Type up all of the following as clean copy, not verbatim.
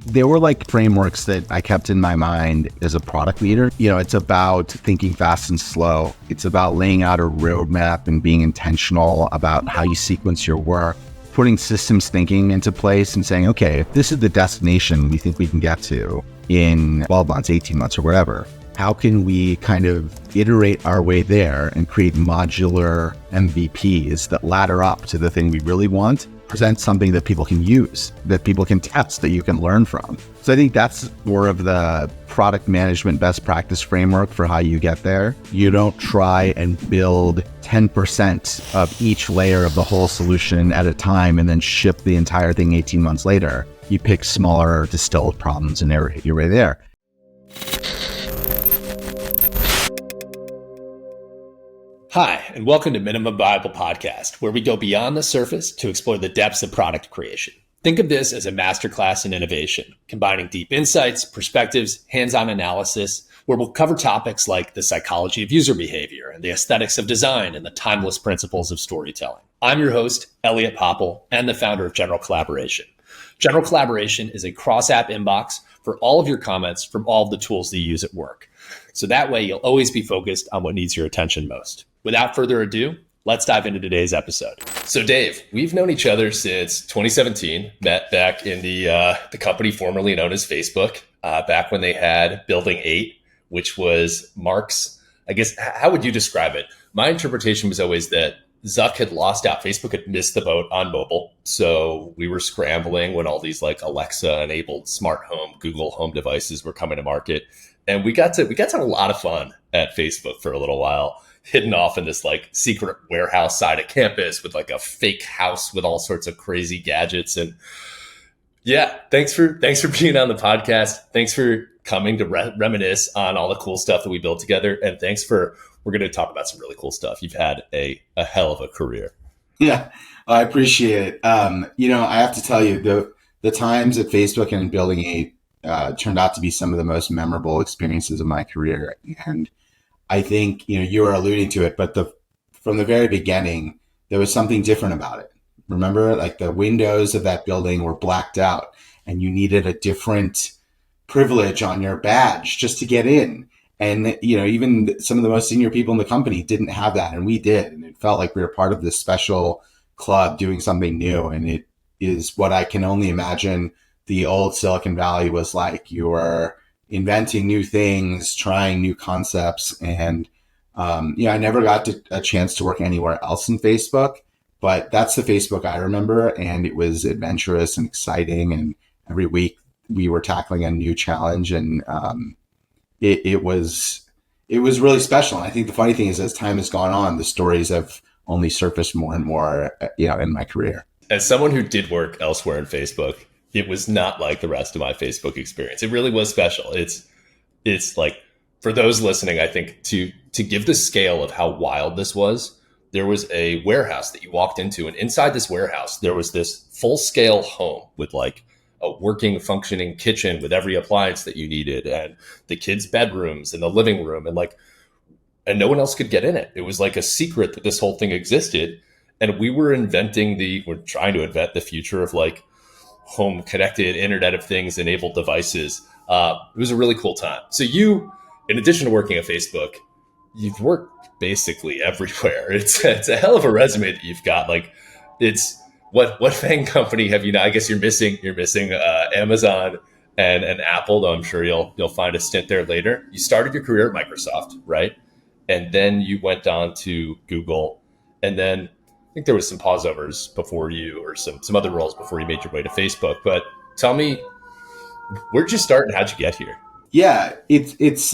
There were like frameworks that I kept in my mind as a product leader. It's about thinking fast and slow. It's about laying out a roadmap and being intentional about how you sequence your work, putting systems thinking into place and saying, okay, if this is the destination we think we can get to in 12 months, 18 months, or whatever, how can we kind of iterate our way there and create modular MVPs that ladder up to the thing we really want, present something that people can use, that people can test, that you can learn from. So I think that's more of the product management best practice framework for how you get there. You don't try and build 10% of each layer of the whole solution at a time and then ship the entire thing 18 months later. You pick smaller distilled problems and iterate your way there. Hi, and welcome to Minimum Viable Podcast, where we go beyond the surface to explore the depths of product creation. Think of this as a masterclass in innovation, combining deep insights, perspectives, hands-on analysis, where we'll cover topics like the psychology of user behavior and the aesthetics of design and the timeless principles of storytelling. I'm your host, Elliot Popple, and the founder of General Collaboration. General Collaboration is a cross-app inbox for all of your comments from all of the tools that you use at work. So that way, you'll always be focused on what needs your attention most. Without further ado, let's dive into today's episode. So Dave, we've known each other since 2017, met back in the company formerly known as Facebook, back when they had Building 8, which was Mark's, I guess, how would you describe it? My interpretation was always that Zuck had lost out. Facebook had missed the boat on mobile. So we were scrambling when all these like Alexa enabled smart home, Google Home devices were coming to market. And we got to have a lot of fun at Facebook for a little while, hidden off in this like secret warehouse side of campus with like a fake house with all sorts of crazy gadgets. And yeah, thanks for being on the podcast. Thanks for coming to reminisce on all the cool stuff that we built together. And we're going to talk about some really cool stuff. You've had a hell of a career. Yeah, I appreciate it. I have to tell you, the times at Facebook and Building 8 turned out to be some of the most memorable experiences of my career. And I think, you were alluding to it, but from the very beginning, there was something different about it. Remember, like the windows of that building were blacked out and you needed a different privilege on your badge just to get in. And, even some of the most senior people in the company didn't have that. And we did. And it felt like we were part of this special club doing something new. And it is what I can only imagine the old Silicon Valley was like. You were inventing new things, trying new concepts. And, I never got a chance to work anywhere else in Facebook, but that's the Facebook I remember. And it was adventurous and exciting. And every week we were tackling a new challenge. And, it was really special. And I think the funny thing is, as time has gone on, the stories have only surfaced more and more, in my career. As someone who did work elsewhere in Facebook, it was not like the rest of my Facebook experience. It really was special. It's like, for those listening, I think to give the scale of how wild this was, there was a warehouse that you walked into, and inside this warehouse, there was this full scale home with like a working, functioning kitchen with every appliance that you needed, and the kids' bedrooms and the living room, and no one else could get in it. It was like a secret that this whole thing existed. And we were we're trying to invent the future of like home connected Internet of Things enabled devices. It was a really cool time. So you, in addition to working at Facebook, you've worked basically everywhere. It's a hell of a resume that you've got. Like, it's what FANG company have you now? I guess you're missing Amazon and Apple, though I'm sure you'll find a stint there later. You started your career at Microsoft, right? And then you went on to Google, and then I think there was some pausovers before you, or some other roles before you made your way to Facebook. But tell me, where'd you start and how'd you get here? Yeah, it was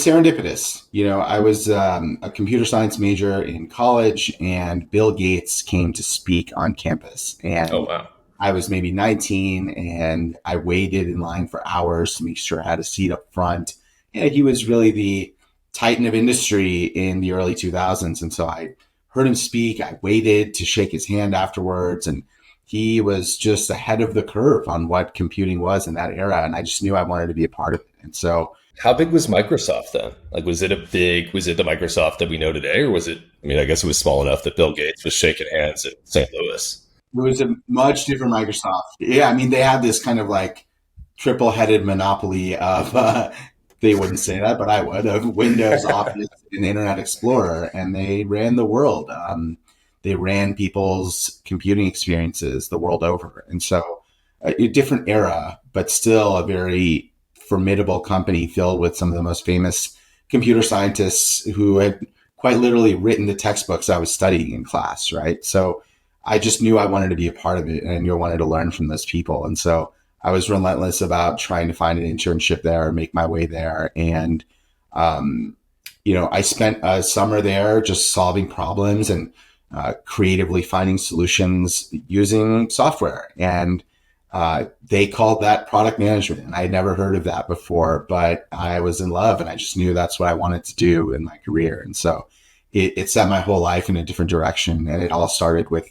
serendipitous. I was a computer science major in college, and Bill Gates came to speak on campus. And oh, wow. I was maybe 19, and I waited in line for hours to make sure I had a seat up front. And he was really the titan of industry in the early 2000s. And so I heard him speak. I waited to shake his hand afterwards, and he was just ahead of the curve on what computing was in that era. And I just knew I wanted to be a part of it. And so, how big was Microsoft then? Like, was it the Microsoft that we know today? Or was it, I guess it was small enough that Bill Gates was shaking hands at St. Louis. It was a much different Microsoft. Yeah. They had this kind of like triple-headed monopoly of, they wouldn't say that, but I would, of Windows, Office, and Internet Explorer, and they ran the world. They ran people's computing experiences the world over. And so a different era, but still a very formidable company filled with some of the most famous computer scientists who had quite literally written the textbooks I was studying in class, right? So I just knew I wanted to be a part of it, and I knew I wanted to learn from those people. And so I was relentless about trying to find an internship there, make my way there. And, um, I spent a summer there just solving problems and creatively finding solutions using software. And they called that product management. And I had never heard of that before, but I was in love and I just knew that's what I wanted to do in my career. And so it set my whole life in a different direction. And it all started with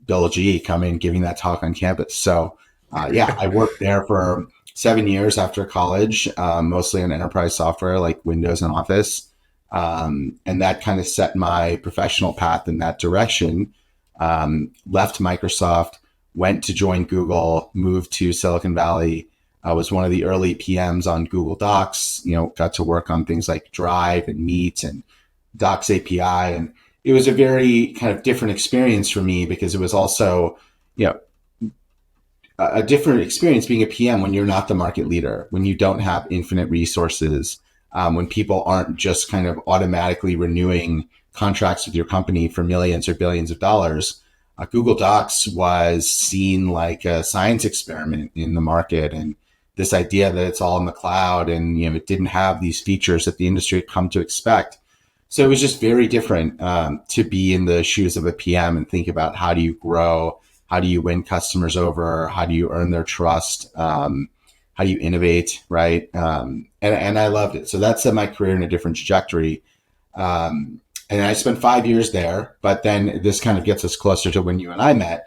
Bill G coming, giving that talk on campus. So yeah, I worked there for 7 years after college, mostly on enterprise software like Windows and Office. And that kind of set my professional path in that direction. Left Microsoft, went to join Google, moved to Silicon Valley. I was one of the early PMs on Google Docs, got to work on things like Drive and Meet and Docs API. And it was a very kind of different experience for me because it was also, you know, a different experience being a PM when you're not the market leader, when you don't have infinite resources, when people aren't just kind of automatically renewing contracts with your company for millions or billions of dollars. Google Docs was seen like a science experiment in the market, and this idea that it's all in the cloud, and it didn't have these features that the industry had come to expect. So it was just very different to be in the shoes of a PM and think about how do you grow, how do you win customers over, how do you earn their trust, how do you innovate, right? And I loved it. So that set my career in a different trajectory. And I spent 5 years there, but then this kind of gets us closer to when you and I met.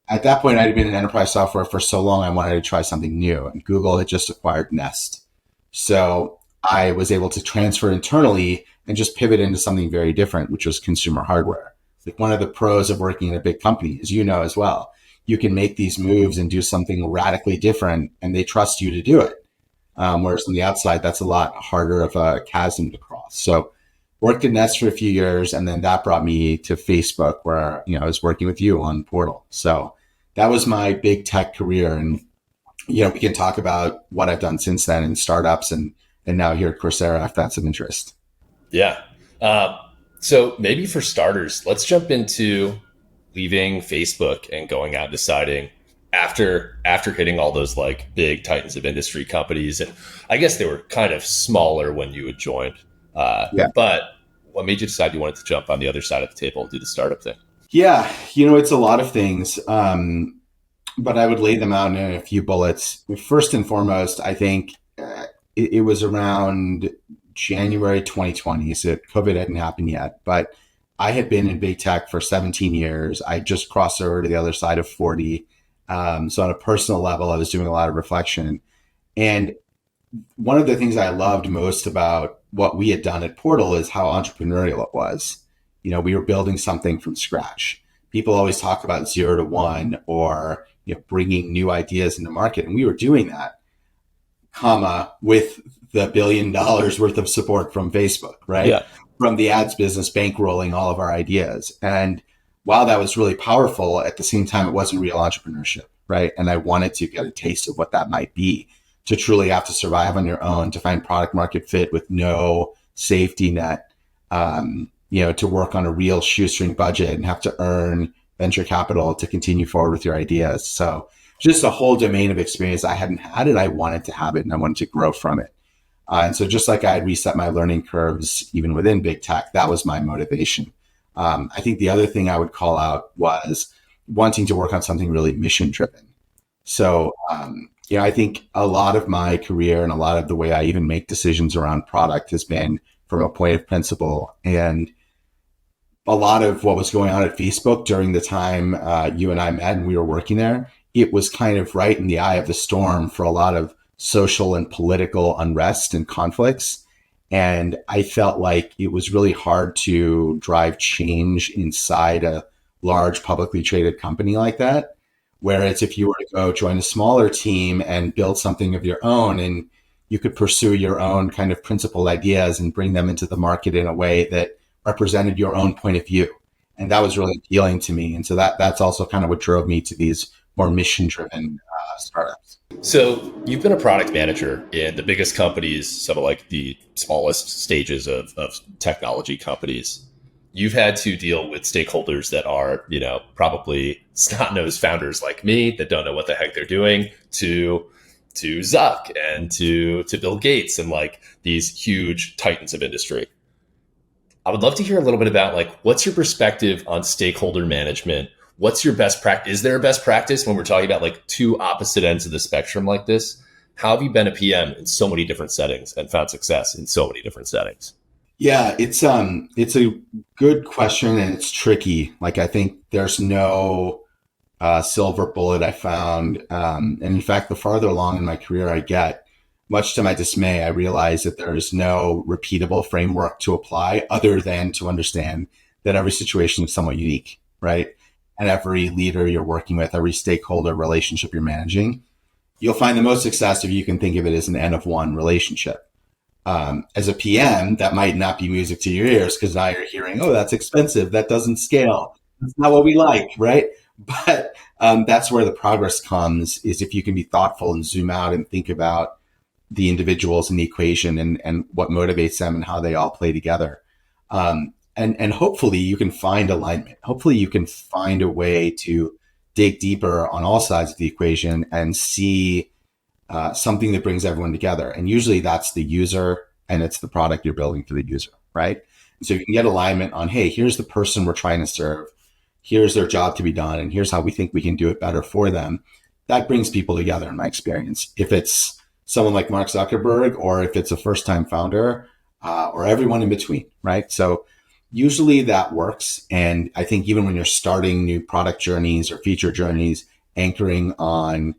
At that point, I had been in enterprise software for so long, I wanted to try something new. And Google had just acquired Nest. So I was able to transfer internally and just pivot into something very different, which was consumer hardware. Like one of the pros of working in a big company, as you know as well, you can make these moves and do something radically different, and they trust you to do it. Whereas on the outside, that's a lot harder of a chasm to cross. So worked at Nest for a few years, and then that brought me to Facebook, where I was working with you on Portal. So that was my big tech career, and we can talk about what I've done since then in startups and now here at Coursera, if that's of interest. Yeah. So maybe for starters, let's jump into leaving Facebook and going out, deciding after hitting all those like big titans of industry companies, and I guess they were kind of smaller when you had joined. Yeah. But what made you decide you wanted to jump on the other side of the table and do the startup thing? Yeah, it's a lot of things, but I would lay them out in a few bullets. First and foremost, I think it was around January 2020, so COVID hadn't happened yet, but I had been in big tech for 17 years. I just crossed over to the other side of 40. So on a personal level, I was doing a lot of reflection. And one of the things I loved most about what we had done at Portal is how entrepreneurial it was. We were building something from scratch. People always talk about 0 to 1 or bringing new ideas into market. And we were doing that, with the $1 billion worth of support from Facebook, right? Yeah. From the ads business bankrolling all of our ideas. And while that was really powerful, at the same time, it wasn't real entrepreneurship, right? And I wanted to get a taste of what that might be, to truly have to survive on your own, to find product market fit with no safety net, to work on a real shoestring budget and have to earn venture capital to continue forward with your ideas. So just a whole domain of experience I hadn't had, and I wanted to have it, and I wanted to grow from it. And so just like I had reset my learning curves, even within big tech, that was my motivation. I think the other thing I would call out was wanting to work on something really mission driven. So, I think a lot of my career and a lot of the way I even make decisions around product has been from a point of principle. And a lot of what was going on at Facebook during the time you and I met and we were working there, it was kind of right in the eye of the storm for a lot of social and political unrest and conflicts. And I felt like it was really hard to drive change inside a large publicly traded company like that Whereas if you were to go join a smaller team and build something of your own, and you could pursue your own kind of principled ideas and bring them into the market in a way that represented your own point of view. And that was really appealing to me. And so that's also kind of what drove me to these more mission driven startups. So you've been a product manager in the biggest companies, some of like the smallest stages of technology companies. You've had to deal with stakeholders that are, probably snot-nosed founders like me that don't know what the heck they're doing, to Zuck and to Bill Gates and like these huge titans of industry. I would love to hear a little bit about like what's your perspective on stakeholder management? What's your best practice? Is there a best practice when we're talking about like two opposite ends of the spectrum like this? How have you been a PM in so many different settings and found success in so many different settings? Yeah, it's a good question and it's tricky. Like I think there's no silver bullet I found. And in fact, the farther along in my career I get, much to my dismay, I realize that there is no repeatable framework to apply other than to understand that every situation is somewhat unique, right? And every leader you're working with, every stakeholder relationship you're managing, you'll find the most success if you can think of it as an N of one relationship. As a PM, that might not be music to your ears because now you're hearing, oh, that's expensive. That doesn't scale. That's not what we like, right? But that's where the progress comes is if you can be thoughtful and zoom out and think about the individuals in the equation and what motivates them and how they all play together. And hopefully you can find alignment. Hopefully you can find a way to dig deeper on all sides of the equation and see something that brings everyone together. And usually that's the user and it's the product you're building for the user, right? And so you can get alignment on, hey, here's the person we're trying to serve. Here's their job to be done. And here's how we think we can do it better for them. That brings people together in my experience. If it's someone like Mark Zuckerberg or if it's a first time founder or everyone in between, right? So usually that works. And I think even when you're starting new product journeys or feature journeys, anchoring on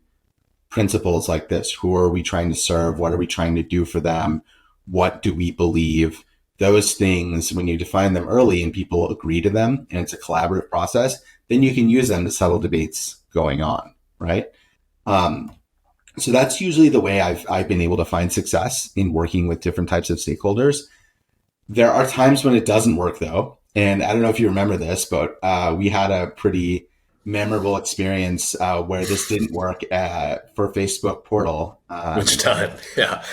principles like this. Who are we trying to serve? What are we trying to do for them? What do we believe? Those things, when you define them early and people agree to them and it's a collaborative process, then you can use them to settle debates going on, right? So that's usually the way I've been able to find success in working with different types of stakeholders. There are times when it doesn't work though. And I don't know if you remember this, but we had a pretty memorable experience where this didn't work for Facebook portal. Which time? Yeah.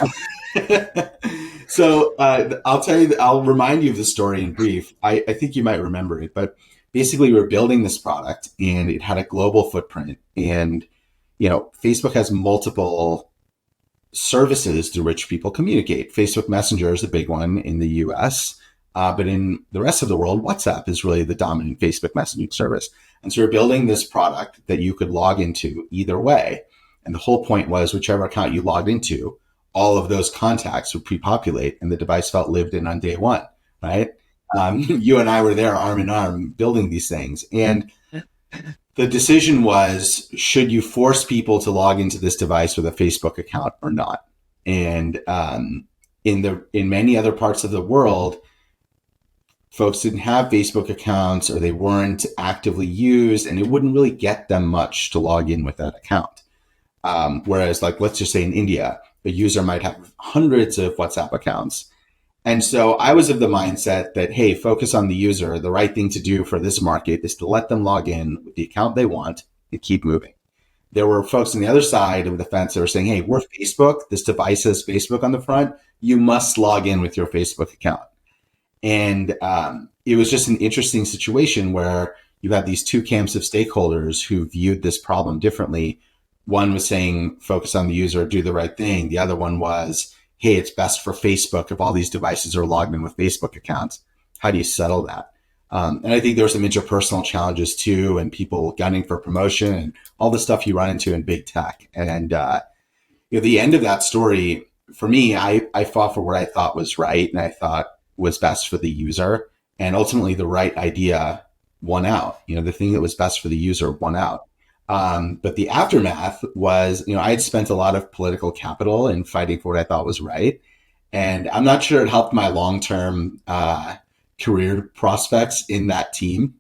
So I'll tell you, I'll remind you of the story in brief. I think you might remember it, but basically we were building this product and it had a global footprint. And, Facebook has multiple services through which people communicate. Facebook Messenger is a big one in the US. But in the rest of the world, WhatsApp is really the dominant Facebook messaging service. And so we're building this product that you could log into either way. And the whole point was whichever account you logged into, all of those contacts would pre-populate and the device felt lived in on day one, right? You and I were there arm in arm building these things. And the decision was, should you force people to log into this device with a Facebook account or not? And in many other parts of the world, folks didn't have Facebook accounts or they weren't actively used and it wouldn't really get them much to log in with that account. Whereas like, let's just say in India, a user might have hundreds of WhatsApp accounts. And so I was of the mindset that, hey, focus on the user. The right thing to do for this market is to let them log in with the account they want and keep moving. There were folks on the other side of the fence that were saying, hey, we're Facebook. This device says Facebook on the front. You must log in with your Facebook account. And it was just an interesting situation where you had these two camps of stakeholders who viewed this problem differently. One was saying, focus on the user, do the right thing. The other one was, hey, it's best for Facebook if all these devices are logged in with Facebook accounts. How do you settle that? And I think there were some interpersonal challenges too, and people gunning for promotion and all the stuff you run into in big tech. And the end of that story, for me, I fought for what I thought was right and I thought was best for the user. And ultimately the right idea won out. The thing that was best for the user won out. But the aftermath was, I had spent a lot of political capital in fighting for what I thought was right. And I'm not sure it helped my long-term career prospects in that team.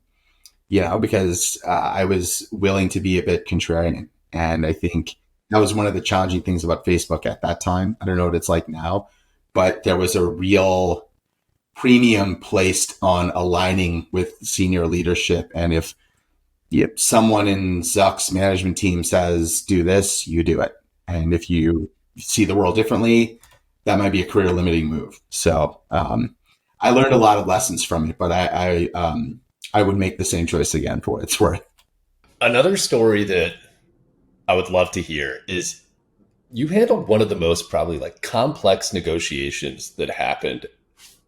because I was willing to be a bit contrarian. And I think that was one of the challenging things about Facebook at that time. I don't know what it's like now, but there was a real premium placed on aligning with senior leadership. And if someone in Zuck's management team says, do this, you do it. And if you see the world differently, that might be a career limiting move. So I learned a lot of lessons from it, but I would make the same choice again for what it's worth. Another story that I would love to hear is you handled one of the most probably like complex negotiations that happened,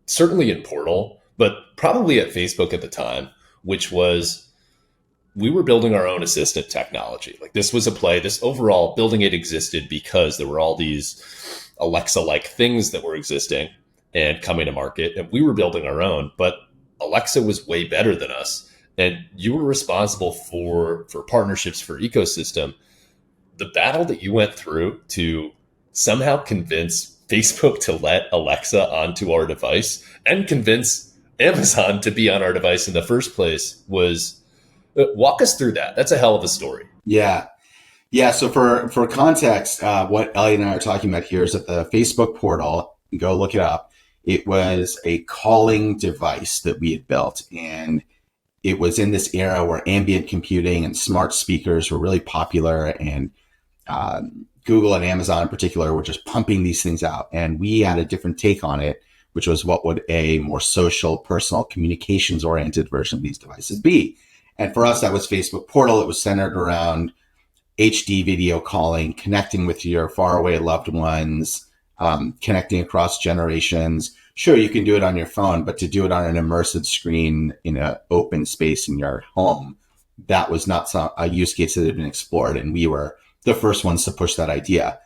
certainly in Portal, but probably at Facebook at the time, which was we were building our own assistant technology. Like this was a play, this overall building it existed because there were all these Alexa like things that were existing and coming to market. And we were building our own, but Alexa was way better than us. And you were responsible for partnerships for ecosystem. The battle that you went through to somehow convince Facebook to let Alexa onto our device and convince Amazon to be on our device in the first place was walk us through that. That's a hell of a story. Yeah. Yeah. So for context, what Elliot and I are talking about here is that the Facebook portal, go look it up. It was a calling device that we had built. And it was in this era where ambient computing and smart speakers were really popular. And Google and Amazon in particular were just pumping these things out. And we had a different take on it, which was what would a more social, personal, communications oriented version of these devices be. And for us, that was Facebook Portal. It was centered around HD video calling, connecting with your faraway loved ones, connecting across generations. Sure, you can do it on your phone, but to do it on an immersive screen in an open space in your home, that was not a use case that had been explored. And we were the first ones to push that idea.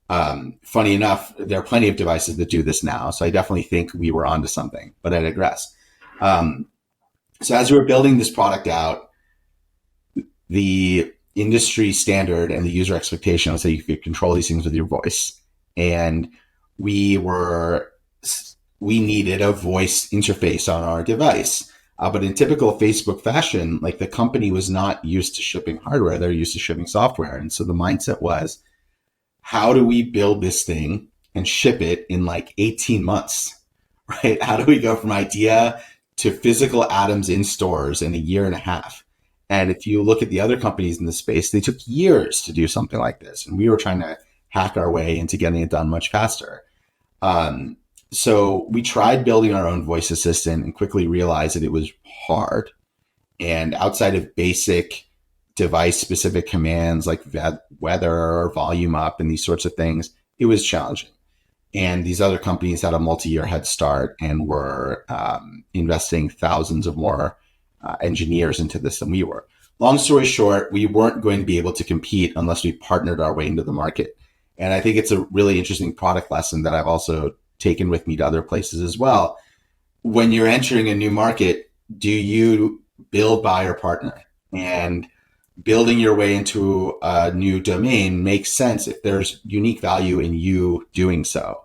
Funny enough, there are plenty of devices that do this now. So I definitely think we were onto something, but I digress. So as we were building this product out, the industry standard and the user expectation was that you could control these things with your voice. And we needed a voice interface on our device. But in typical Facebook fashion, like the company was not used to shipping hardware. They're used to shipping software. And so the mindset was, how do we build this thing and ship it in like 18 months, right? How do we go from idea to physical atoms in stores in a year and a half? And if you look at the other companies in the space, they took years to do something like this. And we were trying to hack our way into getting it done much faster. So we tried building our own voice assistant and quickly realized that it was hard. And outside of basic device specific commands like weather or volume up and these sorts of things, it was challenging. And these other companies had a multi-year head start and were investing thousands of more engineers into this than we were. Long story short, we weren't going to be able to compete unless we partnered our way into the market. And I think it's a really interesting product lesson that I've also taken with me to other places as well. When you're entering a new market, do you build, buy, or partner? And building your way into a new domain makes sense if there's unique value in you doing so.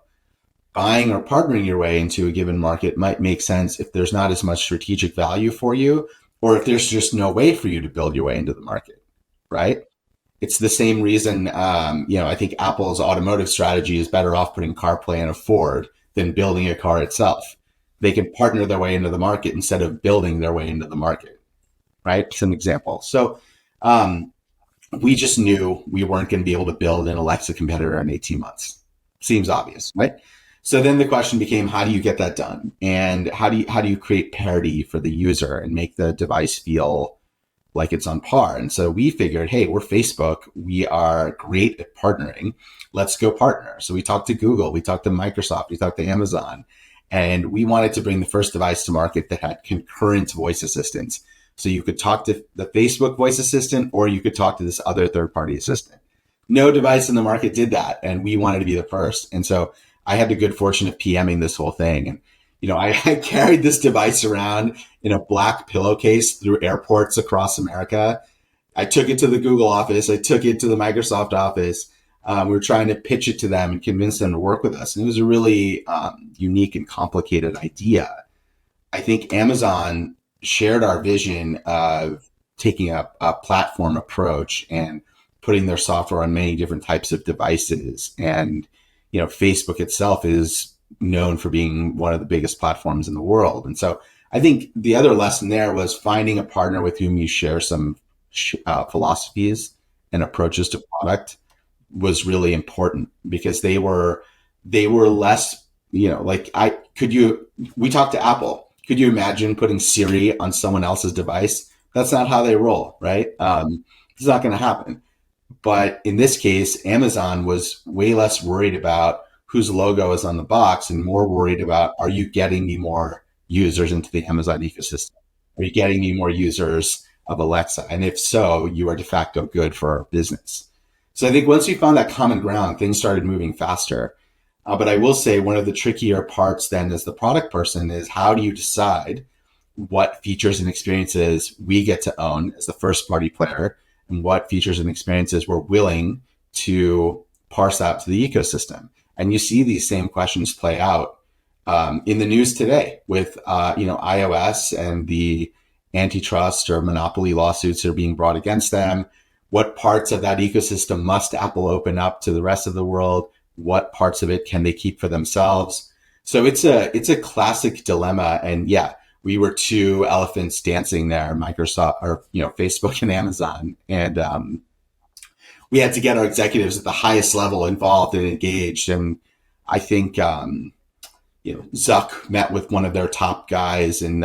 Buying or partnering your way into a given market might make sense if there's not as much strategic value for you, or if there's just no way for you to build your way into the market, right? It's the same reason, I think Apple's automotive strategy is better off putting CarPlay in a Ford than building a car itself. They can partner their way into the market instead of building their way into the market, right? It's an example. So we just knew we weren't going to be able to build an Alexa competitor in 18 months. Seems obvious, right? So then the question became, how do you get that done? And how do you create parity for the user and make the device feel like it's on par? And so we figured, hey, we're Facebook. We are great at partnering. Let's go partner. So we talked to Google, we talked to Microsoft, we talked to Amazon, and we wanted to bring the first device to market that had concurrent voice assistants. So you could talk to the Facebook voice assistant, or you could talk to this other third-party assistant. No device in the market did that, and we wanted to be the first. And so I had the good fortune of PMing this whole thing. And, I carried this device around in a black pillowcase through airports across America. I took it to the Google office. I took it to the Microsoft office. We were trying to pitch it to them and convince them to work with us. And it was a really unique and complicated idea. I think Amazon shared our vision of taking a platform approach and putting their software on many different types of devices. And, Facebook itself is known for being one of the biggest platforms in the world. And so I think the other lesson there was finding a partner with whom you share some philosophies and approaches to product was really important because they were less, like we talked to Apple. Could you imagine putting Siri on someone else's device? That's not how they roll, right? It's not going to happen. But in this case, Amazon was way less worried about whose logo is on the box and more worried about, are you getting me more users into the Amazon ecosystem? Are you getting me more users of Alexa? And if so, you are de facto good for our business. So I think once we found that common ground, things started moving faster. But I will say one of the trickier parts then as the product person is how do you decide what features and experiences we get to own as the first party player and what features and experiences we're willing to parse out to the ecosystem. And you see these same questions play out in the news today with iOS and the antitrust or monopoly lawsuits that are being brought against them. What parts of that ecosystem must Apple open up to the rest of the world? What parts of it can they keep for themselves? So it's a classic dilemma. And yeah, we were two elephants dancing there, Microsoft or Facebook and Amazon, and we had to get our executives at the highest level involved and engaged. And I think Zuck met with one of their top guys in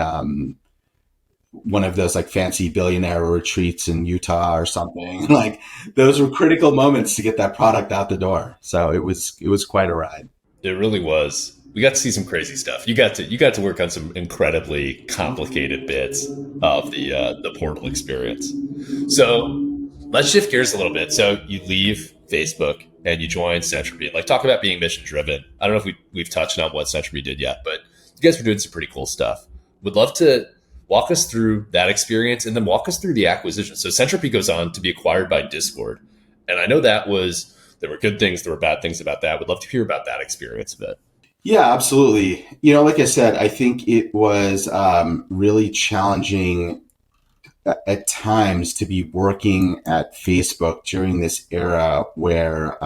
one of those like fancy billionaire retreats in Utah or something. Like those were critical moments to get that product out the door. So it was quite a ride. It really was. We got to see some crazy stuff. You got to work on some incredibly complicated bits of the portal experience. So let's shift gears a little bit. So you leave Facebook and you join Centropy. Like talk about being mission driven. I don't know if we've touched on what Centropy did yet, but you guys were doing some pretty cool stuff. Would love to walk us through that experience and then walk us through the acquisition. So Centropy goes on to be acquired by Discord. And I know there were good things, there were bad things about that. Would love to hear about that experience a bit. Yeah, absolutely. Like I said, I think it was really challenging at times to be working at Facebook during this era where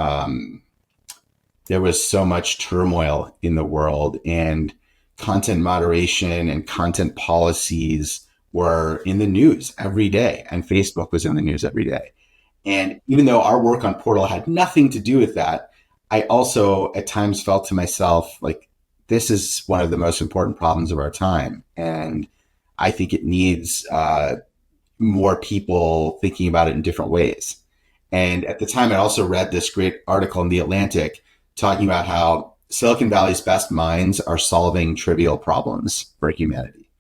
there was so much turmoil in the world and content moderation and content policies were in the news every day, and Facebook was in the news every day. And even though our work on Portal had nothing to do with that, I also at times felt to myself like this is one of the most important problems of our time, and I think it needs more people thinking about it in different ways. And at the time, I also read this great article in The Atlantic talking about how Silicon Valley's best minds are solving trivial problems for humanity,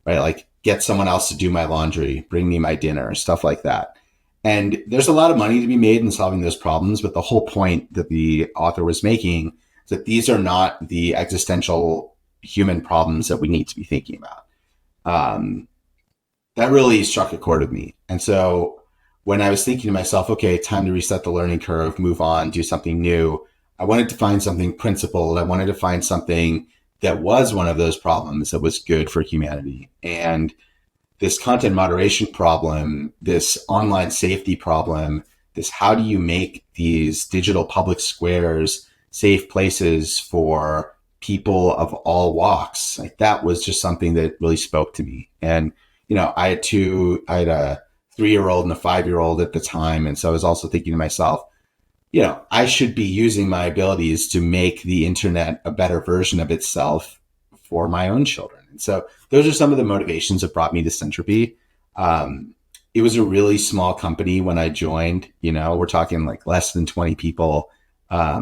right? Like get someone else to do my laundry, bring me my dinner, stuff like that. And there's a lot of money to be made in solving those problems. But the whole point that the author was making is that these are not the existential human problems that we need to be thinking about. Um, that really struck a chord with me. And so when I was thinking to myself, okay, time to reset the learning curve, move on, do something new, I wanted to find something principled. I wanted to find something that was one of those problems that was good for humanity. And this content moderation problem, this online safety problem, this how do you make these digital public squares safe places for people of all walks? Like that was just something that really spoke to me. And, I had a 3-year-old and a 5-year-old at the time. And so I was also thinking to myself, I should be using my abilities to make the internet a better version of itself for my own children. And so those are some of the motivations that brought me to Centropy. It was a really small company when I joined, we're talking like less than 20 people. I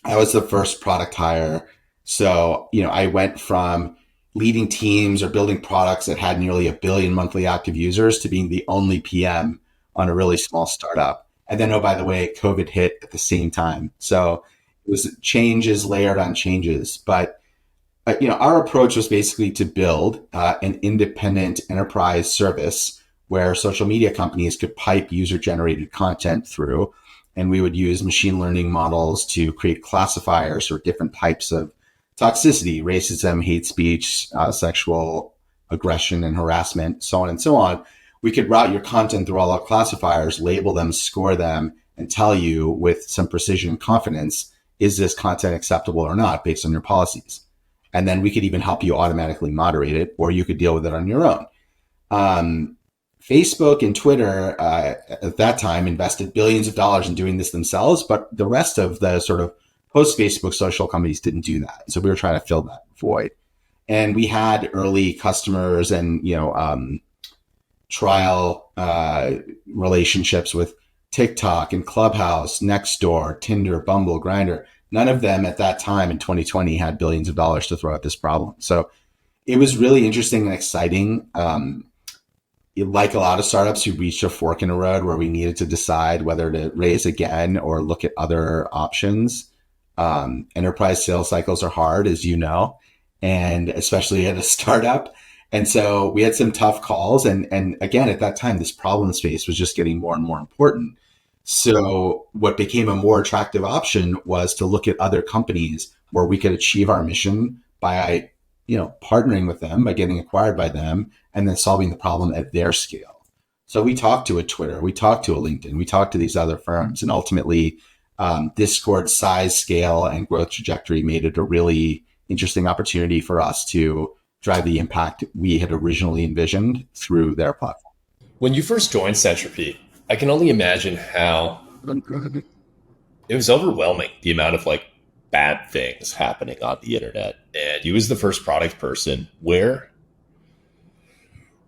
was the first product hire. So, I went from leading teams or building products that had nearly 1 billion monthly active users to being the only PM on a really small startup. And then, oh, by the way, COVID hit at the same time. So it was changes layered on changes. But our approach was basically to build an independent enterprise service where social media companies could pipe user-generated content through, and we would use machine learning models to create classifiers for different types of toxicity, racism, hate speech, sexual aggression and harassment, so on and so on, we could route your content through all our classifiers, label them, score them, and tell you with some precision and confidence, is this content acceptable or not based on your policies? And then we could even help you automatically moderate it, or you could deal with it on your own. Facebook and Twitter at that time invested billions of dollars in doing this themselves, but the rest of the sort of post-Facebook social companies didn't do that. So we were trying to fill that void. And we had early customers and, trial relationships with TikTok and Clubhouse, Nextdoor, Tinder, Bumble, Grindr. None of them at that time in 2020 had billions of dollars to throw at this problem. So it was really interesting and exciting. Like a lot of startups who reached a fork in the road where we needed to decide whether to raise again or look at other options. Enterprise sales cycles are hard, as you know, and especially at a startup. And so we had some tough calls. And again, at that time, this problem space was just getting more and more important. So what became a more attractive option was to look at other companies where we could achieve our mission by, partnering with them, by getting acquired by them, and then solving the problem at their scale. So we talked to a Twitter, we talked to a LinkedIn, we talked to these other firms, and ultimately Discord's size, scale, and growth trajectory made it a really interesting opportunity for us to drive the impact we had originally envisioned through their platform. When you first joined Centropy, I can only imagine how it was overwhelming, the amount of bad things happening on the internet. And you as the first product person, where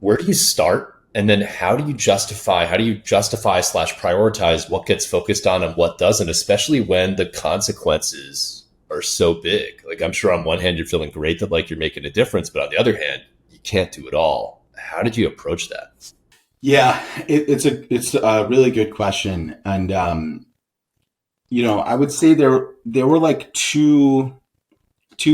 do you start? And then how do you justify slash prioritize what gets focused on and what doesn't, especially when the consequences are so big? I'm sure on one hand, you're feeling great that you're making a difference, but on the other hand, you can't do it all. How did you approach that? Yeah, it's a really good question. And, I would say there were two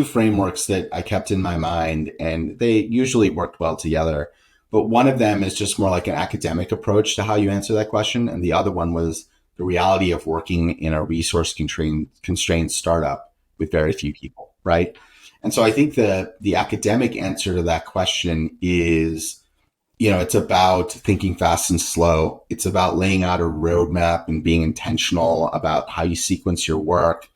frameworks that I kept in my mind, and they usually worked well together. But one of them is just more like an academic approach to how you answer that question. And the other one was the reality of working in a resource constrained startup with very few people, right? And so I think the academic answer to that question is, it's about thinking fast and slow. It's about laying out a roadmap and being intentional about how you sequence your work,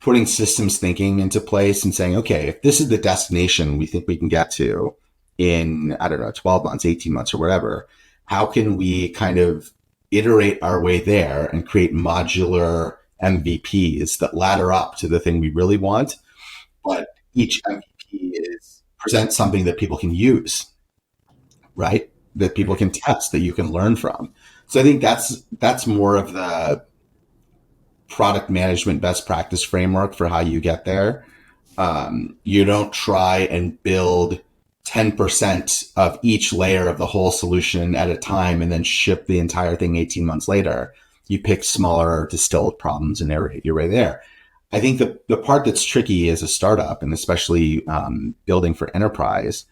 putting systems thinking into place and saying, okay, if this is the destination we think we can get to in, 12 months, 18 months or whatever, how can we kind of iterate our way there and create modular MVPs that ladder up to the thing we really want? But each MVP presents something that people can use, right? That people can test, that you can learn from. So I think that's more of the product management best practice framework for how you get there. You don't try and build 10% of each layer of the whole solution at a time and then ship the entire thing 18 months later. You pick smaller distilled problems and iterate your way there. I think the part that's tricky as a startup, and especially building for enterprise,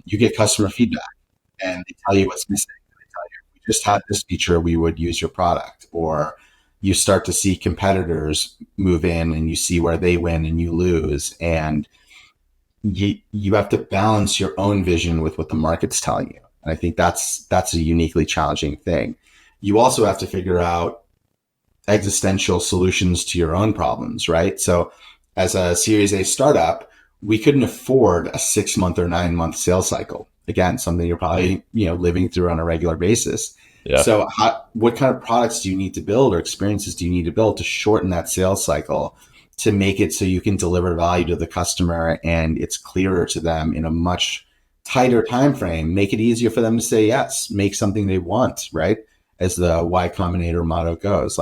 you get customer feedback and they tell you what's missing. They tell you, if we just had this feature, we would use your product. Or you start to see competitors move in and you see where they win and you lose. And you have to balance your own vision with what the market's telling you. And I think that's a uniquely challenging thing. You also have to figure out existential solutions to your own problems, right? So as a Series A startup, we couldn't afford a 6-month or 9-month sales cycle. Again, something you're probably, living through on a regular basis. Yeah. So what kind of products do you need to build or experiences do you need to build to shorten that sales cycle to make it so you can deliver value to the customer and it's clearer to them in a much tighter time frame, make it easier for them to say yes, make something they want, right? As the Y Combinator motto goes,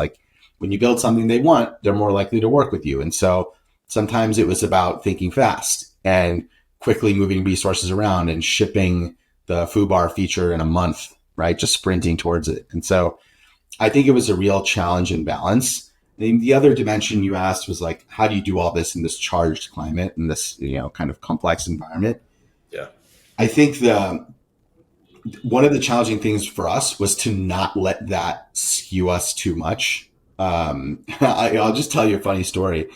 when you build something they want, they're more likely to work with you. And so sometimes it was about thinking fast and quickly moving resources around and shipping the FooBar feature in a month, right? Just sprinting towards it. And so I think it was a real challenge and balance. And the other dimension you asked was how do you do all this in this charged climate and this, kind of complex environment? Yeah. I think one of the challenging things for us was to not let that skew us too much. I'll just tell you a funny story.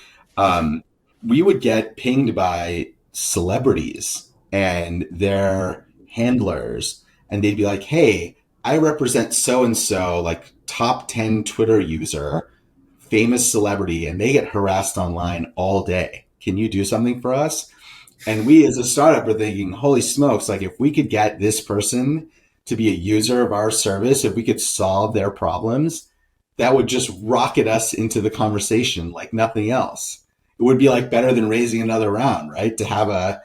We would get pinged by celebrities and their handlers, and they'd be like, "Hey, I represent so and so, like top 10 Twitter user, famous celebrity, and they get harassed online all day. Can you do something for us?" And we as a startup are thinking, holy smokes, like if we could get this person to be a user of our service, if we could solve their problems, that would just rocket us into the conversation like nothing else. It would be like better than raising another round, right? To have a,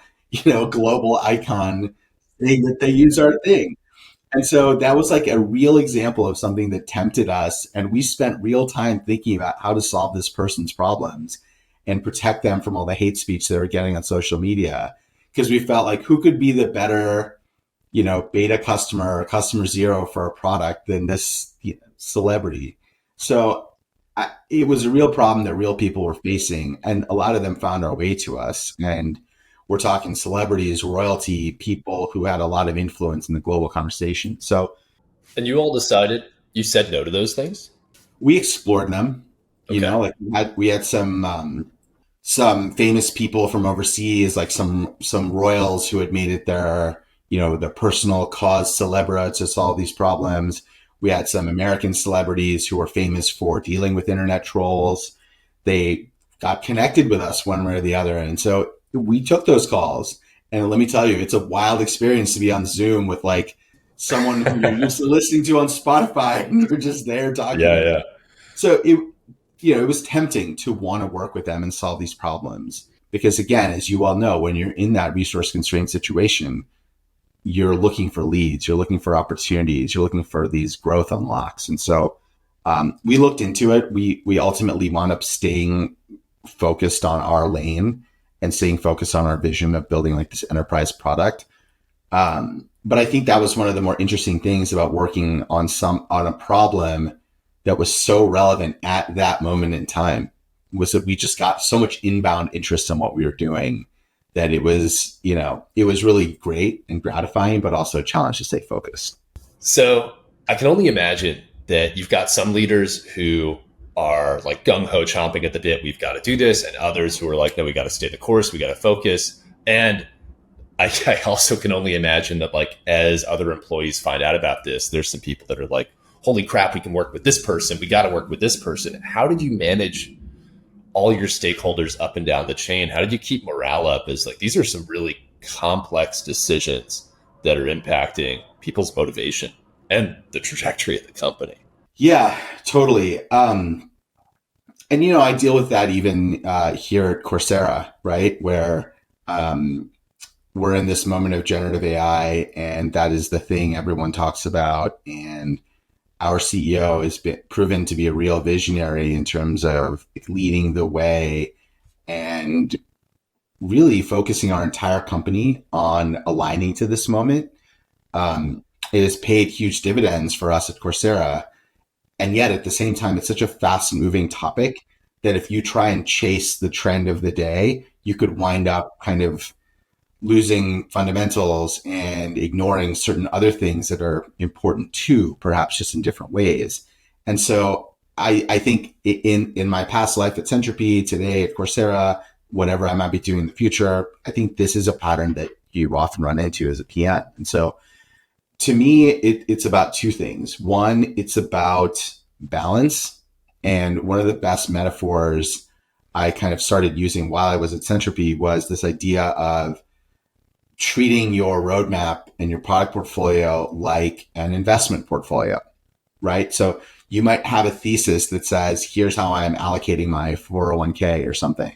global icon saying that they use our thing. And so that was like a real example of something that tempted us. And we spent real time thinking about how to solve this person's problems and protect them from all the hate speech they were getting on social media. Because we felt like who could be the better, beta customer or customer zero for a product than this celebrity. So it was a real problem that real people were facing. And a lot of them found our way to us. And we're talking celebrities, royalty, people who had a lot of influence in the global conversation. So And you all decided you said no to those things? we explored them. Okay. Like we had some famous people from overseas, like some royals who had made it their personal cause celebra to solve these problems. We had some American celebrities who were famous for dealing with internet trolls. They got connected with us one way or the other, and so we took those calls. And let me tell you, it's a wild experience to be on Zoom with like someone who you're used to listening to on Spotify, and you're just there talking Yeah, to yeah. them. So it was tempting to want to work with them and solve these problems. Because again, as you all know, when you're in that resource constrained situation, you're looking for leads, you're looking for opportunities, you're looking for these growth unlocks. And so we looked into it. We ultimately wound up staying focused on our lane and staying focused on our vision of building like this enterprise product. But I think that was one of the more interesting things about working on a problem that was so relevant at that moment in time, was that we just got so much inbound interest in what we were doing that it was really great and gratifying, but also a challenge to stay focused. So I can only imagine that you've got some leaders who are like gung ho chomping at the bit. We've got to do this. And others who are like, no, we got to stay the course. We got to focus. And I also can only imagine that like as other employees find out about this, there's some people that are like, holy crap, we can work with this person. We got to work with this person. How did you manage all your stakeholders up and down the chain? How did you keep morale up? As like, these are some really complex decisions that are impacting people's motivation and the trajectory of the company. Yeah, totally. And I deal with that even here at Coursera, right? Where we're in this moment of generative AI, and that is the thing everyone talks about. And our CEO has been proven to be a real visionary in terms of leading the way and really focusing our entire company on aligning to this moment. It has paid huge dividends for us at Coursera. And yet at the same time, it's such a fast moving topic that if you try and chase the trend of the day, you could wind up kind of losing fundamentals and ignoring certain other things that are important too, perhaps just in different ways. And so I think in my past life at Centropy, today at Coursera, whatever I might be doing in the future, I think this is a pattern that you often run into as a PM. And so to me, it's about two things. One, it's about balance. And one of the best metaphors I kind of started using while I was at Centropy was this idea of treating your roadmap and your product portfolio like an investment portfolio, right? So you might have a thesis that says, here's how I'm allocating my 401k or something.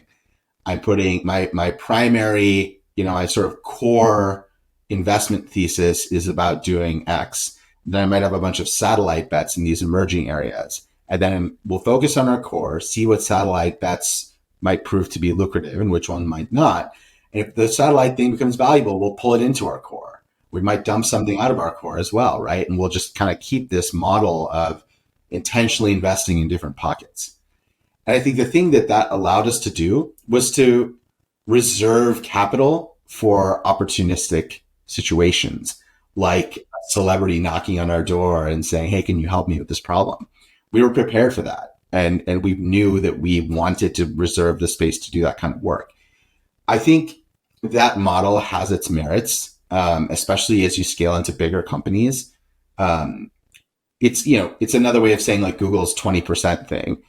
I'm putting my primary, my sort of core investment thesis is about doing X. Then I might have a bunch of satellite bets in these emerging areas. And then we'll focus on our core, see what satellite bets might prove to be lucrative and which one might not. And if the satellite thing becomes valuable, we'll pull it into our core. We might dump something out of our core as well, right? And we'll just kind of keep this model of intentionally investing in different pockets. And I think the thing that allowed us to do was to reserve capital for opportunistic situations, like a celebrity knocking on our door and saying, hey, can you help me with this problem? We were prepared for that. And we knew that we wanted to reserve the space to do that kind of work. I think that model has its merits, especially as you scale into bigger companies. Um, it's another way of saying like Google's 20% thing.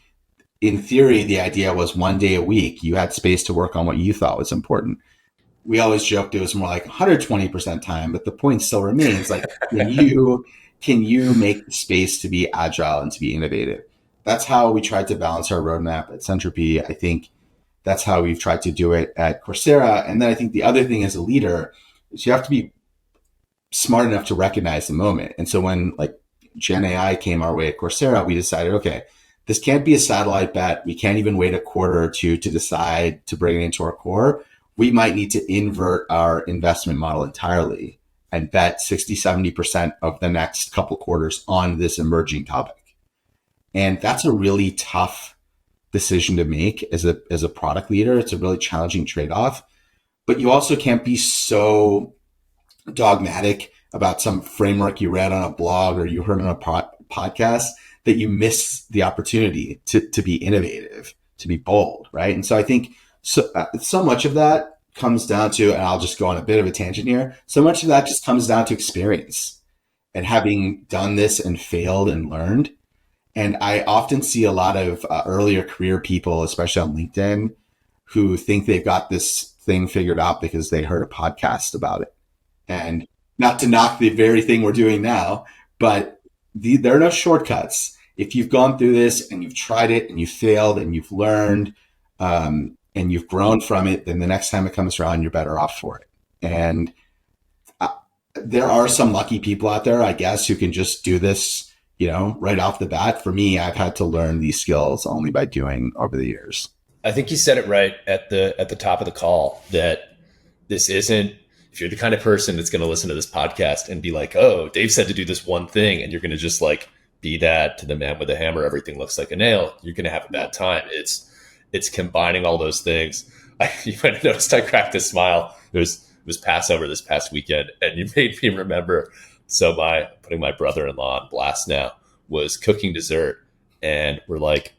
In theory, the idea was one day a week you had space to work on what you thought was important. We always joked it was more like 120% time, but the point still remains like, can you make space to be agile and to be innovative? That's how we tried to balance our roadmap at Centropy. I think that's how we've tried to do it at Coursera. And then I think the other thing as a leader is you have to be smart enough to recognize the moment. And so when like Gen AI came our way at Coursera, we decided, okay, this can't be a satellite bet. We can't even wait a quarter or two to decide to bring it into our core. We might need to invert our investment model entirely and bet 60, 70% of the next couple quarters on this emerging topic. And that's a really tough decision to make as a product leader. It's a really challenging trade-off. But you also can't be so dogmatic about some framework you read on a blog or you heard on a podcast that you miss the opportunity to be innovative, to be bold, right? And so I think so much of that comes down to, and I'll just go on a bit of a tangent here, so much of that just comes down to experience and having done this and failed and learned. And I often see a lot of earlier career people, especially on LinkedIn, who think they've got this thing figured out because they heard a podcast about it. And not to knock the very thing we're doing now, but there are no shortcuts. If you've gone through this and you've tried it and you've failed and you've learned and you've grown from it, then the next time it comes around, you're better off for it. And there are some lucky people out there, I guess, who can just do this, right off the bat. For me, I've had to learn these skills only by doing over the years. I think you said it right at the top of the call that this isn't, if you're the kind of person that's going to listen to this podcast and be like, oh, Dave said to do this one thing, and you're going to just like be that to the man with a hammer, everything looks like a nail, you're going to have a bad time. It's combining all those things. You might have noticed I cracked a smile. It was Passover this past weekend, and you made me remember. So putting my brother-in-law on blast now was cooking dessert, and we're like,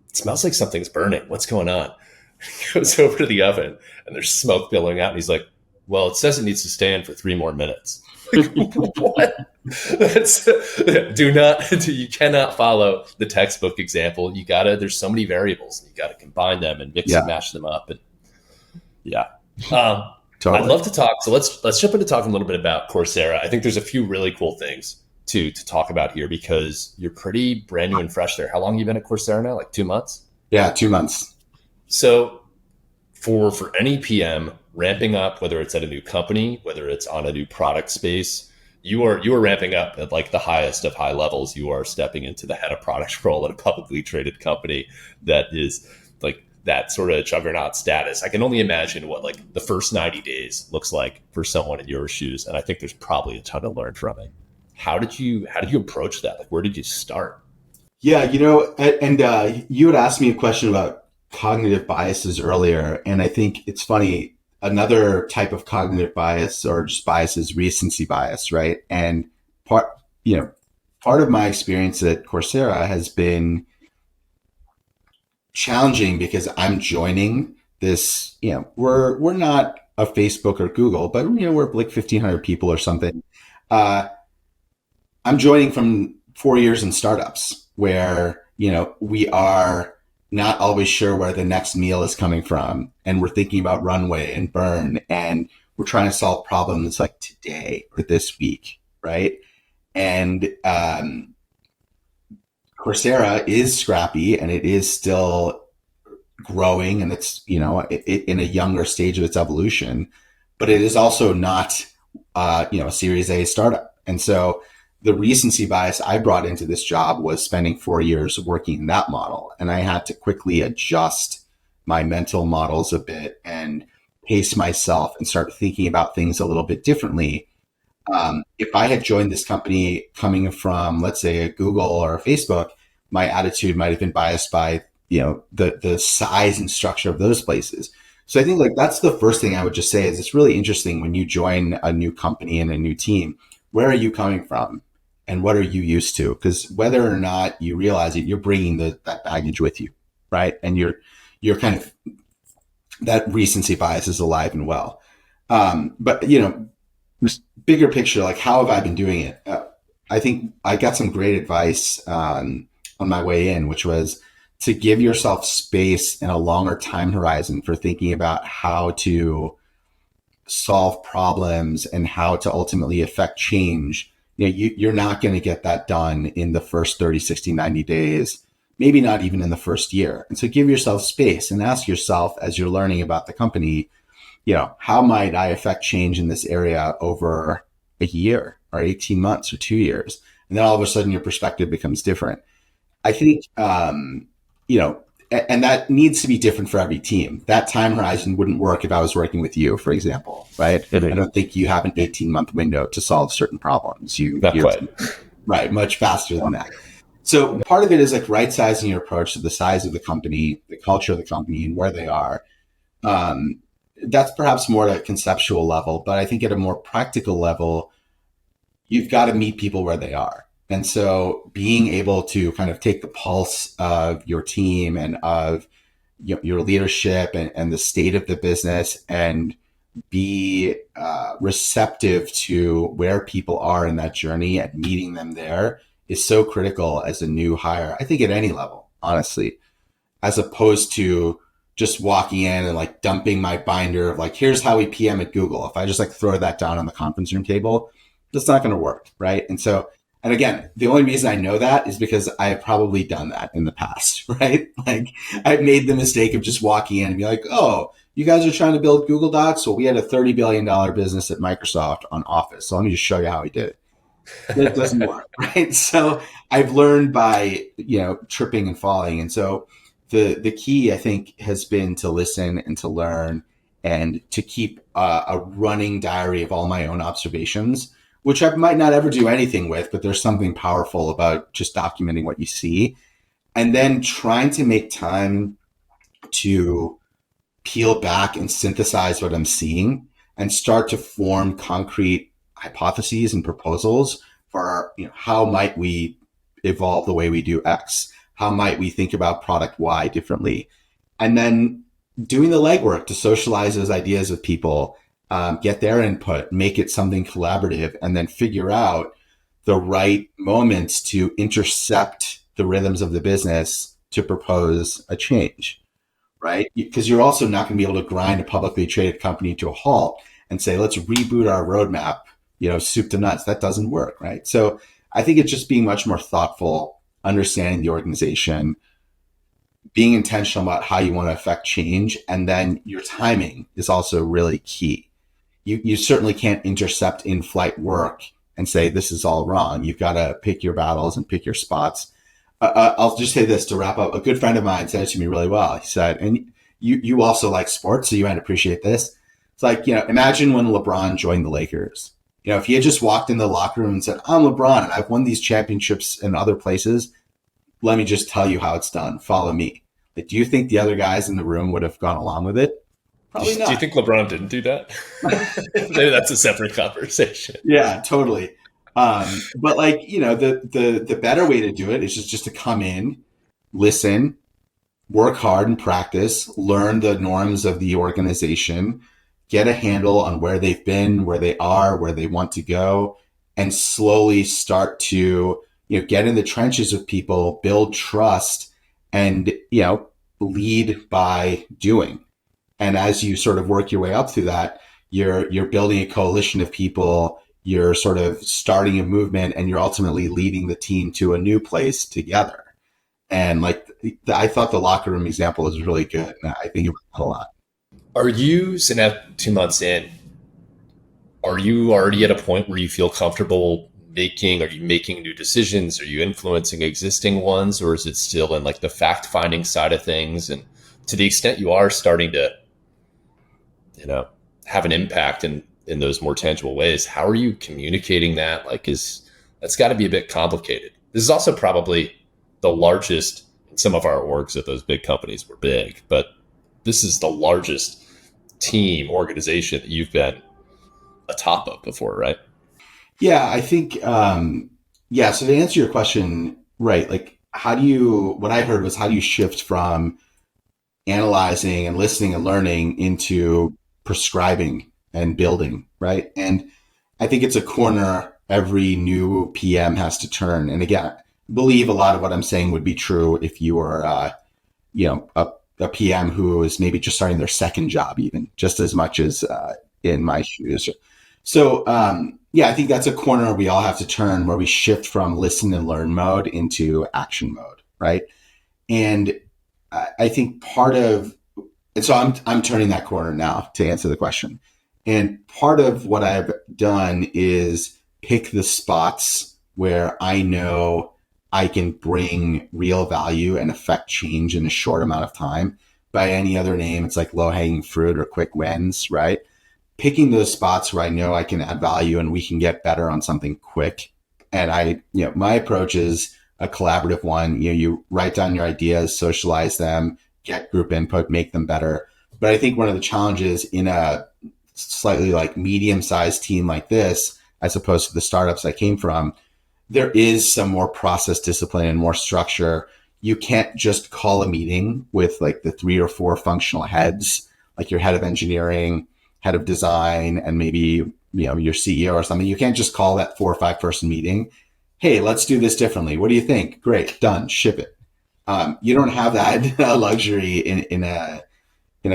it smells like something's burning. What's going on? He goes over to the oven, and there's smoke billowing out, and he's like, well, it says it needs to stand for 3 more minutes. Like, what? You cannot follow the textbook example. There's so many variables. You got to combine them and mix and match them up. And yeah. Totally. I'd love to talk. So let's jump into talking a little bit about Coursera. I think there's a few really cool things to talk about here because you're pretty brand new and fresh there. How long have you been at Coursera now? Like 2 months? Yeah, 2 months. So for any PM ramping up, whether it's at a new company, whether it's on a new product space, you are ramping up at like the highest of high levels. You are stepping into the head of product role at a publicly traded company that is like that sort of juggernaut status. I can only imagine what like the first 90 days looks like for someone in your shoes. And I think there's probably a ton to learn from it. How did you approach that? Like, where did you start? Yeah, and you had asked me a question about cognitive biases earlier. And I think it's funny, another type of cognitive bias or just bias is recency bias, right? And part of my experience at Coursera has been challenging because I'm joining this, we're not a Facebook or Google, but we're like 1,500 people or something. I'm joining from 4 years in startups where, we are not always sure where the next meal is coming from. And we're thinking about runway and burn, and we're trying to solve problems like today or this week, right? And Coursera is scrappy and it is still growing, and it's, in a younger stage of its evolution, but it is also not, a Series A startup. And so the recency bias I brought into this job was spending 4 years working in that model. And I had to quickly adjust my mental models a bit and pace myself and start thinking about things a little bit differently. If I had joined this company coming from, let's say, a Google or a Facebook, my attitude might have been biased by, the size and structure of those places. So I think like that's the first thing I would just say is it's really interesting when you join a new company and a new team, where are you coming from and what are you used to? Because whether or not you realize it, you're bringing that baggage with you, right? And you're kind of, that recency bias is alive and well. But just bigger picture, like how have I been doing it? I think I got some great advice on my way in, which was to give yourself space and a longer time horizon for thinking about how to solve problems and how to ultimately affect change. You're not going to get that done in the first 30, 60, 90 days, maybe not even in the first year. And so give yourself space and ask yourself as you're learning about the company, how might I affect change in this area over a year or 18 months or 2 years? And then all of a sudden your perspective becomes different. I think, and that needs to be different for every team. That time horizon wouldn't work if I was working with you, for example, right? I don't think you have an 18-month window to solve certain problems. Not You're quite. right, much faster than that. So part of it is like right sizing your approach to the size of the company, the culture of the company, and where they are. Um, that's perhaps more at a conceptual level, but I think at a more practical level, you've got to meet people where they are. And so being able to kind of take the pulse of your team and of your leadership and the state of the business and be receptive to where people are in that journey and meeting them there is so critical as a new hire. I think at any level, honestly, as opposed to just walking in and like dumping my binder of like, here's how we PM at Google. If I just like throw that down on the conference room table, that's not going to work. Right. And so, and again, the only reason I know that is because I have probably done that in the past, right? Like I've made the mistake of just walking in and be like, oh, you guys are trying to build Google Docs? Well, we had a $30 billion business at Microsoft on Office. So let me just show you how we did it. It doesn't work, right? So I've learned by, tripping and falling. And so the key, I think, has been to listen and to learn and to keep a running diary of all my own observations, which I might not ever do anything with, but there's something powerful about just documenting what you see and then trying to make time to peel back and synthesize what I'm seeing and start to form concrete hypotheses and proposals for how might we evolve the way we do X? How might we think about product Y differently? And then doing the legwork to socialize those ideas with people, get their input, make it something collaborative, and then figure out the right moments to intercept the rhythms of the business to propose a change, right? Because you're also not going to be able to grind a publicly traded company to a halt and say, let's reboot our roadmap, soup to nuts. That doesn't work, right? So I think it's just being much more thoughtful, understanding the organization, being intentional about how you want to affect change. And then your timing is also really key. You certainly can't intercept in-flight work and say, this is all wrong. You've got to pick your battles and pick your spots. I'll just say this to wrap up. A good friend of mine said it to me really well. He said, and you also like sports, so you might appreciate this. It's like, imagine when LeBron joined the Lakers. If he had just walked in the locker room and said, I'm LeBron and I've won these championships in other places, let me just tell you how it's done. Follow me. Like, do you think the other guys in the room would have gone along with it? Probably not. Do you think LeBron didn't do that? Maybe that's a separate conversation. Yeah, totally. But like, the better way to do it is just to come in, listen, work hard and practice, learn the norms of the organization, get a handle on where they've been, where they are, where they want to go, and slowly start to, get in the trenches with people, build trust, and, lead by doing. And as you sort of work your way up through that, you're building a coalition of people, you're sort of starting a movement, and you're ultimately leading the team to a new place together. And like, I thought the locker room example was really good. And I think it was a lot. Are you, so now 2 months in, are you already at a point where you feel comfortable are you making new decisions? Are you influencing existing ones? Or is it still in like the fact finding side of things? And to the extent you are starting to, have an impact in those more tangible ways, how are you communicating that? That's got to be a bit complicated. This is also probably the largest in some of our orgs at those big companies were big, but this is the largest team organization that you've been atop of before, right? Yeah, I think, so to answer your question, right, like what I heard was how do you shift from analyzing and listening and learning into prescribing and building, right? And I think it's a corner every new PM has to turn. And again, I believe a lot of what I'm saying would be true if you were, a PM who is maybe just starting their second job, even just as much as in my shoes. So, yeah, I think that's a corner we all have to turn where we shift from listen and learn mode into action mode, right? And I think and so I'm turning that corner now to answer the question. And part of what I've done is pick the spots where I know I can bring real value and affect change in a short amount of time. By any other name, it's like low hanging fruit or quick wins, right? Picking those spots where I know I can add value and we can get better on something quick. And my approach is a collaborative one. You write down your ideas, socialize them, get group input, make them better. But I think one of the challenges in a slightly like medium sized team like this, as opposed to the startups I came from, there is some more process discipline and more structure. You can't just call a meeting with like the 3 or 4 functional heads, like your head of engineering, head of design, and maybe, your CEO or something. You can't just call that 4 or 5 person meeting. Hey, let's do this differently. What do you think? Great, done, ship it. You don't have that luxury in a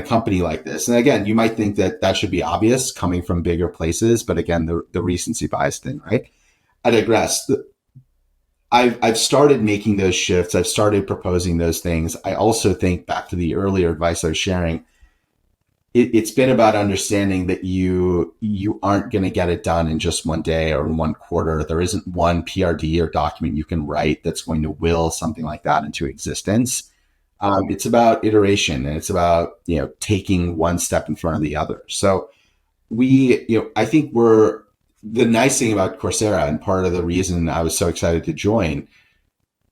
company like this. And again, you might think that should be obvious coming from bigger places, but again, the recency bias thing, right? I digress. I've started making those shifts. I've started proposing those things. I also think back to the earlier advice I was sharing. It's been about understanding that you aren't going to get it done in just one day or in one quarter. There isn't one PRD or document you can write that's going to will something like that into existence. It's about iteration, and it's about taking one step in front of the other. So I think the nice thing about Coursera, and part of the reason I was so excited to join,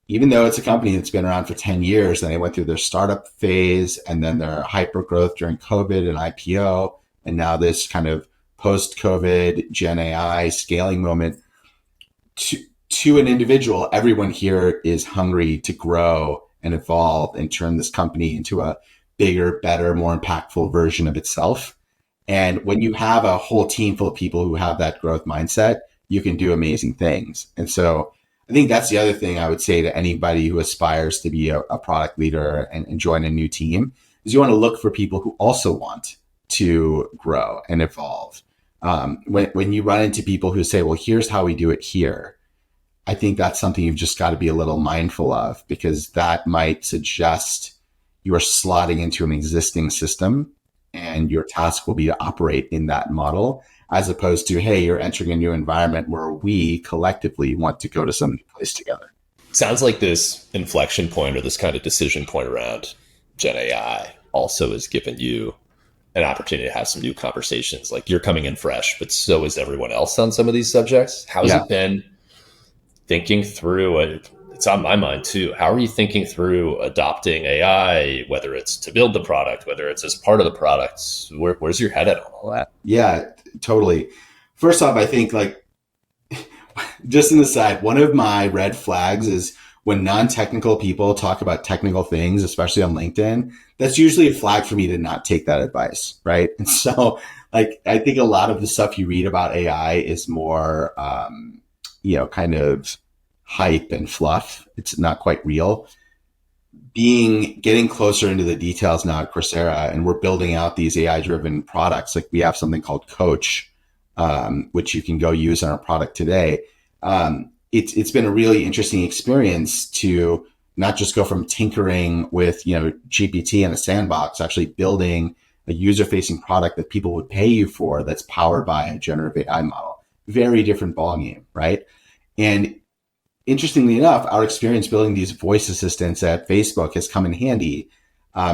even though it's a company that's been around for 10 years and they went through their startup phase and then their hyper growth during COVID and IPO, and now this kind of post-COVID Gen AI scaling moment, to an individual, everyone here is hungry to grow and evolve and turn this company into a bigger, better, more impactful version of itself. And when you have a whole team full of people who have that growth mindset, you can do amazing things. And so I think that's the other thing I would say to anybody who aspires to be a product leader and join a new team is you want to look for people who also want to grow and evolve. When you run into people who say, well, here's how we do it here, I think that's something you've just got to be a little mindful of, because that might suggest you are slotting into an existing system and your task will be to operate in that model, as opposed to, hey, you're entering a new environment where we collectively want to go to some place together. Sounds like this inflection point or this kind of decision point around Gen AI also has given you an opportunity to have some new conversations. Like, you're coming in fresh, but so is everyone else on some of these subjects. How's it been thinking through it? It's on my mind too. How are you thinking through adopting AI, whether it's to build the product, whether it's as part of the product? Where's your head at on all that? Yeah, totally. First off, I think, like, just an aside, one of my red flags is when non-technical people talk about technical things, especially on LinkedIn. That's usually a flag for me to not take that advice, right? And so, like, I think a lot of the stuff you read about AI is more, kind of hype and fluff. It's not quite real. Getting closer into the details now at Coursera, and we're building out these AI driven products. Like, we have something called Coach, which you can go use on our product today. It's been a really interesting experience to not just go from tinkering with, GPT and a sandbox, actually building a user facing product that people would pay you for, that's powered by a generative AI model. Very different ballgame, right? And interestingly enough, our experience building these voice assistants at Facebook has come in handy,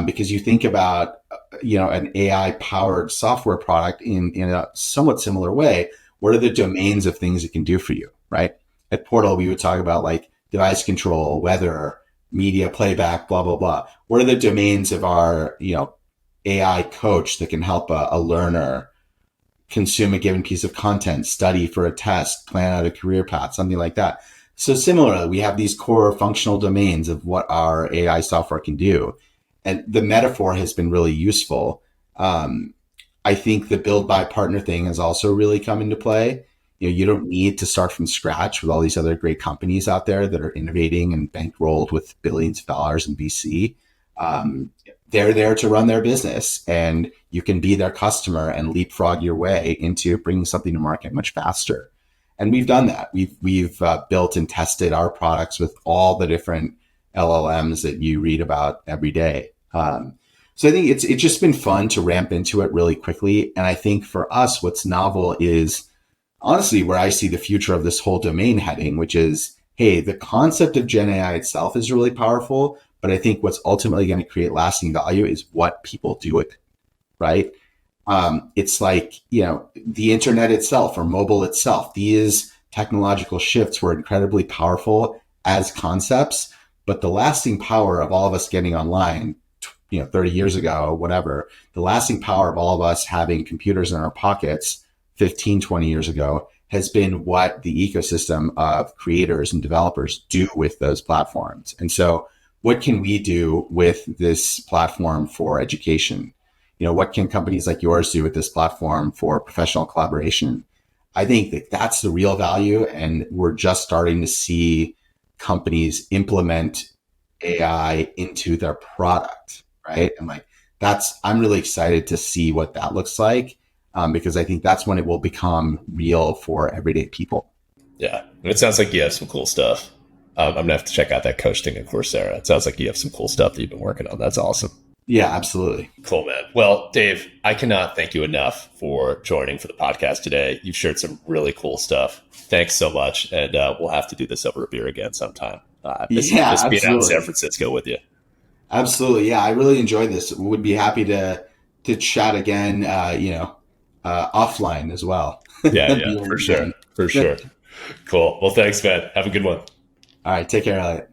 because you think about, an AI powered software product in a somewhat similar way. What are the domains of things it can do for you, right? At Portal, we would talk about like device control, weather, media playback, blah, blah, blah. What are the domains of our, AI coach that can help a learner consume a given piece of content, study for a test, plan out a career path, something like that. So similarly, we have these core functional domains of what our AI software can do. And the metaphor has been really useful. I think the build buy partner thing has also really come into play. You don't need to start from scratch with all these other great companies out there that are innovating and bankrolled with billions of dollars in VC. Um, they're there to run their business, and you can be their customer and leapfrog your way into bringing something to market much faster. And we've done that. We've built and tested our products with all the different LLMs that you read about every day. So I think it's just been fun to ramp into it really quickly. And I think for us, what's novel is honestly where I see the future of this whole domain heading, which is, hey, the concept of Gen AI itself is really powerful, but I think what's ultimately going to create lasting value is what people do with it, right? It's like, the internet itself or mobile itself. These technological shifts were incredibly powerful as concepts, but the lasting power of all of us getting online, 30 years ago, whatever, the lasting power of all of us having computers in our pockets 15, 20 years ago has been what the ecosystem of creators and developers do with those platforms. And so what can we do with this platform for education? What can companies like yours do with this platform for professional collaboration? I think that that's the real value. And we're just starting to see companies implement AI into their product, right? And like, I'm really excited to see what that looks like, because I think that's when it will become real for everyday people. Yeah. It sounds like you have some cool stuff. I'm going to have to check out that coach thing at Coursera. It sounds like you have some cool stuff that you've been working on. That's awesome. Yeah, absolutely. Cool, man. Well, Dave, I cannot thank you enough for joining for the podcast today. You've shared some really cool stuff. Thanks so much. And we'll have to do this over a beer again sometime. Yeah, Miss being out in San absolutely. Francisco with you. Absolutely. Yeah, I really enjoyed this. Would be happy to chat again, offline as well. Yeah, Beyond for the sure. game. For sure. Cool. Well, thanks, man. Have a good one. All right, take care, Elliot.